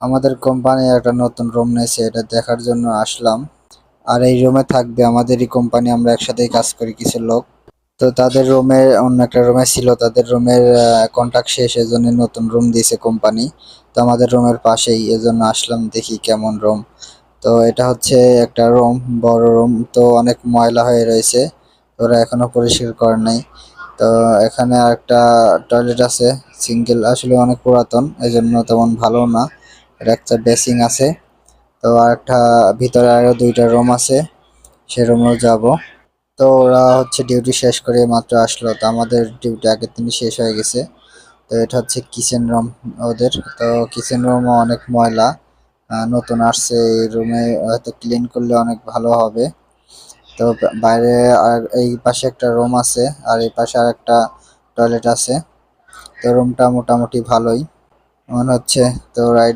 আমাদের কোম্পানি একটা নতুন রুম নিয়েছে, এটা দেখার জন্য আসলাম। আর এই রুমে থাকবে আমাদেরই কোম্পানি, আমরা একসাথেই কাজ করি কিছু লোক। তো তাদের রুমে, অন্য একটা রুমে ছিল, তাদের রুমের কন্ট্রাক্ট শেষ, এজন্য নতুন রুম দিয়েছে কোম্পানি। তো আমাদের রুমের পাশেই, এজন্য আসলাম দেখি কেমন রুম। তো এটা হচ্ছে একটা রুম, বড় রুম, তো অনেক ময়লা হয়ে রয়েছে, ওরা এখনো পরিষ্কার করে নাই। তো এখানে একটা টয়লেট আছে, সিঙ্গেল, আসলে অনেক পুরাতন, এই জন্য তেমন ভালো না। এটা একটা বেসিং আছে। তো আরেকটা ভিতরে আরো দুইটা রুম আছে, সে রুমেও যাব। তো ওরা হচ্ছে ডিউটি শেষ করে মাত্র আসলো, তো আমাদের ডিউটি আগের দিনই শেষ হয়ে গেছে। তো এটা হচ্ছে কিচেন রুম ওদের। তো কিচেন রুমও অনেক ময়লা, নতুন আসছে এই রুমে, হয়তো ক্লিন করলে অনেক ভালো হবে। তো বাইরে আর এই পাশে একটা রুম আছে, আর এই পাশে আর একটা টয়লেট আছে। তো রুমটা মোটামুটি ভালোই মনে হচ্ছে। তো রাইট